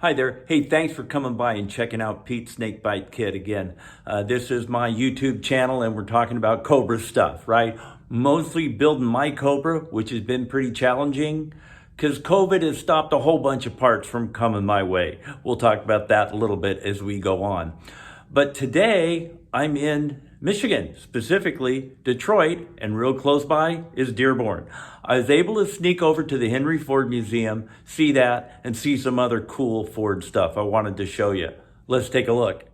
Hi there. Hey, thanks for coming by and checking out Pete's Snakebite Kit again. This is my YouTube channel and we're talking about Cobra stuff, right? Mostly building my Cobra, which has been pretty challenging because COVID has stopped a whole bunch of parts from coming my way. We'll talk about that a little bit as we go on. But today I'm in Michigan, specifically Detroit, and real close by is Dearborn. I was able to sneak over to the Henry Ford Museum, see that, and see some other cool Ford stuff I wanted to show you. Let's take a look.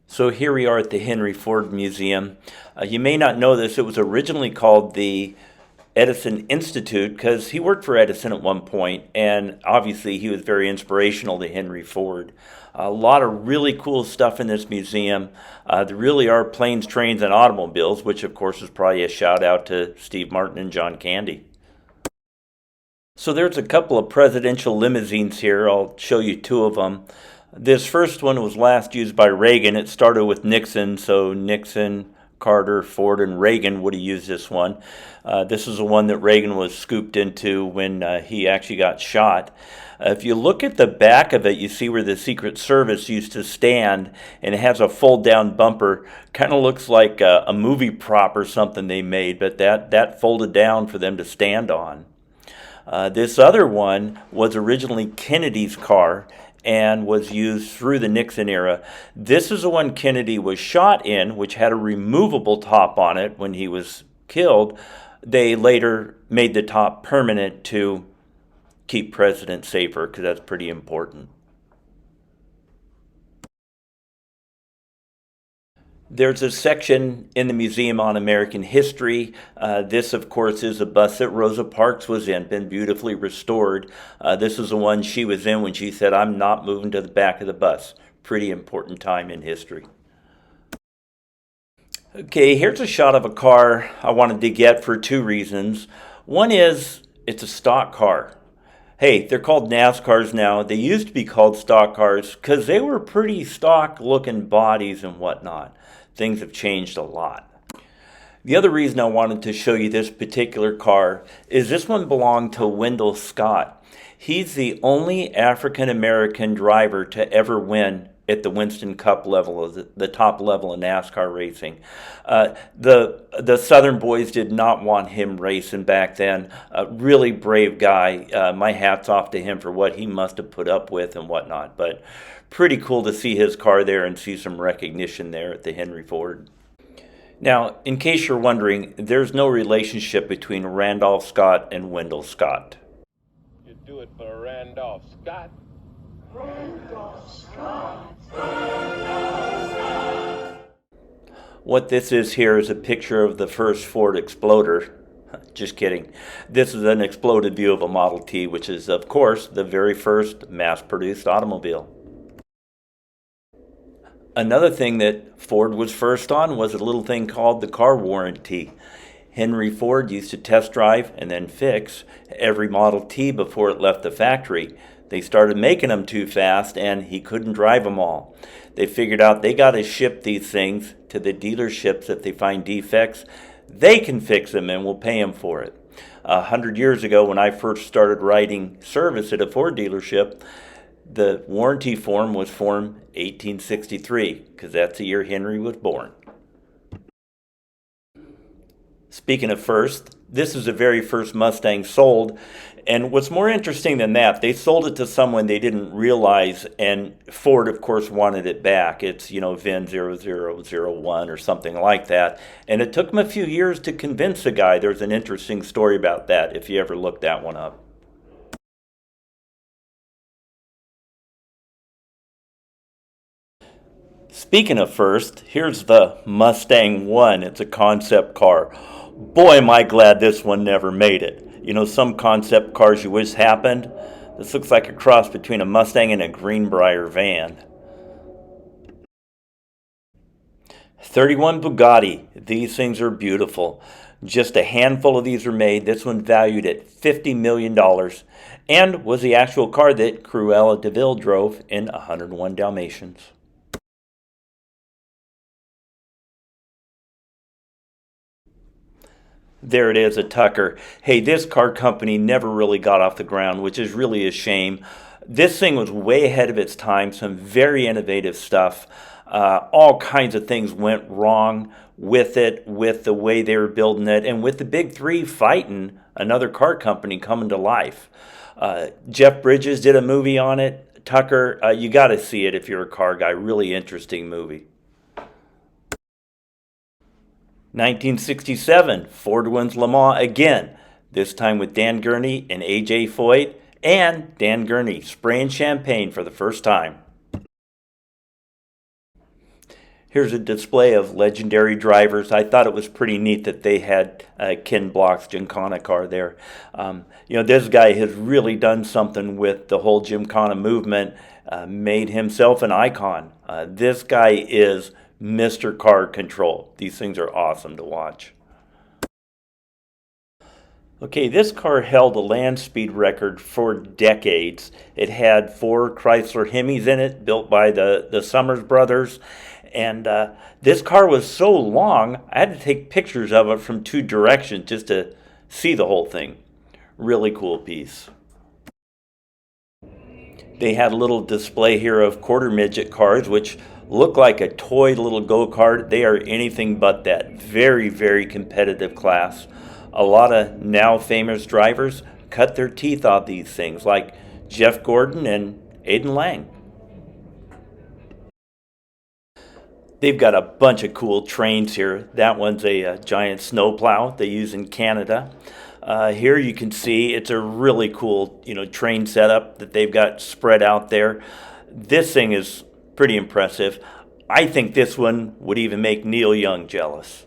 So here we are at the Henry Ford Museum. You may not know this, it was originally called the Edison Institute because he worked for Edison at one point, and obviously he was very inspirational to Henry Ford. A lot of really cool stuff in this museum. There really are planes, trains, and automobiles, which of course is probably a shout out to Steve Martin and John Candy. So there's a couple of presidential limousines here. I'll show you two of them. This first one was last used by Reagan. It started with Nixon, so Nixon, Carter, Ford, and Reagan would have used this one. This is the one that Reagan was scooped into when he actually got shot. If you look at the back of it, you see where the Secret Service used to stand, and it has a fold-down bumper. Kind of looks like a movie prop or something they made, but that folded down for them to stand on. This other one was originally Kennedy's car and was used through the Nixon era. This is the one Kennedy was shot in, which had a removable top on it when he was killed. They later made the top permanent to keep presidents safer, because that's pretty important. There's a section in the museum on American history. This, of course, is a bus that Rosa Parks was in, been beautifully restored. This is the one she was in when she said, "I'm not moving to the back of the bus." Pretty important time in history. Okay, here's a shot of a car I wanted to get for two reasons. One is it's a stock car. Hey, they're called NASCARs now. They used to be called stock cars because they were pretty stock looking bodies and whatnot. Things have changed a lot. The other reason I wanted to show you this particular car is this one belonged to Wendell Scott. He's the only African American driver to ever win at the Winston Cup level, the top level of NASCAR racing. The Southern boys did not want him racing back then. A really brave guy. My hat's off to him for what he must have put up with and whatnot. But pretty cool to see his car there and see some recognition there at the Henry Ford. Now, in case you're wondering, there's no relationship between Randolph Scott and Wendell Scott. You do it for Randolph Scott. Randolph Scott. What this is here is a picture of the first Ford Exploder. Just kidding. This is an exploded view of a Model T, which is, of course, the very first mass-produced automobile. Another thing that Ford was first on was a little thing called the car warranty. Henry Ford used to test drive and then fix every Model T before it left the factory. They started making them too fast and he couldn't drive them all. They figured out they got to ship these things to the dealerships. If they find defects, they can fix them and we'll pay them for it. 100 years ago, when I first started writing service at a Ford dealership, the warranty form was Form 1863, because that's the year Henry was born. Speaking of first, this is the very first Mustang sold, and what's more interesting than that, they sold it to someone they didn't realize, and Ford, of course, wanted it back. It's, VIN 0001 or something like that, and it took them a few years to convince the guy. There's an interesting story about that if you ever look that one up. Speaking of first, here's the Mustang 1. It's a concept car. Boy, am I glad this one never made it. Some concept cars you wish happened. This looks like a cross between a Mustang and a Greenbrier van. 31 Bugatti. These things are beautiful. Just a handful of these are made. This one valued at $50 million and was the actual car that Cruella de Vil drove in 101 Dalmatians. There it is, a Tucker. Hey, this car company never really got off the ground, which is really a shame. This thing was way ahead of its time, some very innovative stuff. All kinds of things went wrong with it, with the way they were building it, and with the big three fighting another car company coming to life. Jeff Bridges did a movie on it. Tucker, you got to see it if you're a car guy. Really interesting movie. 1967, Ford wins Le Mans again, this time with Dan Gurney and A.J. Foyt, and Dan Gurney spraying champagne for the first time. Here's a display of legendary drivers. I thought it was pretty neat that they had Ken Block's Gymkhana car there. This guy has really done something with the whole Gymkhana movement, made himself an icon. This guy is Mr. Car Control. These things are awesome to watch. Okay, this car held a land speed record for decades. It had 4 Chrysler Hemis in it, built by the Summers brothers. And this car was so long, I had to take pictures of it from 2 directions just to see the whole thing. Really cool piece. They had a little display here of quarter midget cars, which look like a toy little go-kart. They are anything but that. Very, very competitive class. A lot of now famous drivers cut their teeth off these things, like Jeff Gordon and Aiden Lang. They've got a bunch of cool trains here. That one's a giant snowplow they use in Canada. Here you can see it's a really cool, train setup that they've got spread out there. This thing is pretty impressive. I think this one would even make Neil Young jealous.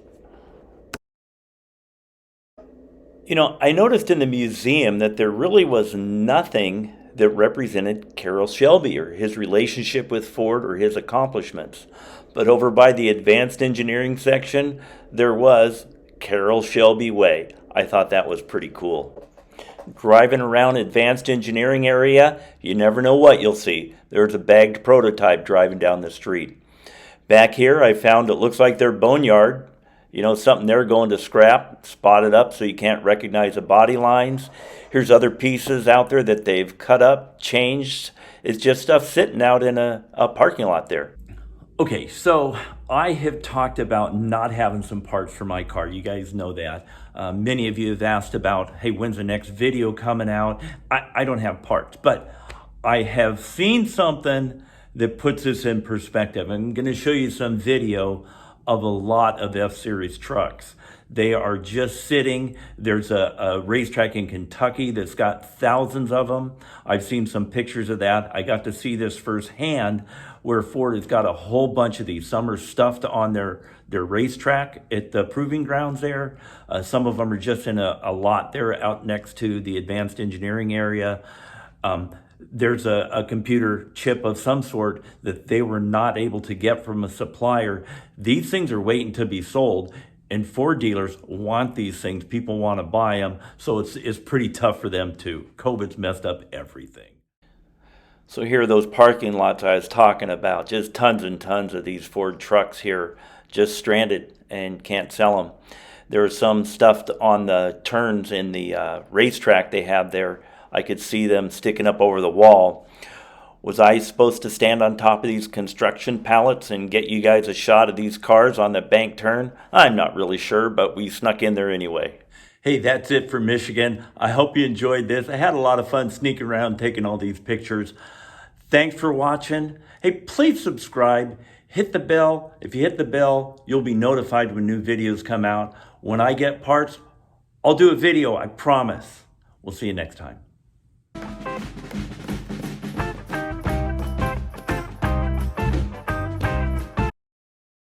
I noticed in the museum that there really was nothing that represented Carroll Shelby or his relationship with Ford or his accomplishments. But over by the advanced engineering section, there was Carroll Shelby Way. I thought that was pretty cool. Driving around advanced engineering area, you never know what you'll see. There's a bagged prototype driving down the street. Back here, I found it looks like their boneyard. Something they're going to scrap, spotted up so you can't recognize the body lines. Here's other pieces out there that they've cut up, changed. It's just stuff sitting out in a parking lot there. Okay, so I have talked about not having some parts for my car. You guys know that. Many of you have asked about, hey, when's the next video coming out? I don't have parts, but I have seen something that puts this in perspective. I'm going to show you some video of a lot of F-Series trucks. They are just sitting. There's a racetrack in Kentucky that's got thousands of them. I've seen some pictures of that. I got to see this firsthand where Ford has got a whole bunch of these. Some are stuffed on their racetrack at the proving grounds there. Some of them are just in a lot there out next to the advanced engineering area. There's a computer chip of some sort that they were not able to get from a supplier. These things are waiting to be sold, and Ford dealers want these things. People want to buy them, so it's pretty tough for them too. COVID's messed up everything. So here are those parking lots I was talking about. Just tons and tons of these Ford trucks here, just stranded and can't sell them. There's some stuff on the turns in the racetrack they have there. I could see them sticking up over the wall. Was I supposed to stand on top of these construction pallets and get you guys a shot of these cars on the bank turn? I'm not really sure, but we snuck in there anyway. Hey, that's it for Michigan. I hope you enjoyed this. I had a lot of fun sneaking around taking all these pictures. Thanks for watching. Hey, please subscribe. Hit the bell. If you hit the bell, you'll be notified when new videos come out. When I get parts, I'll do a video, I promise. We'll see you next time.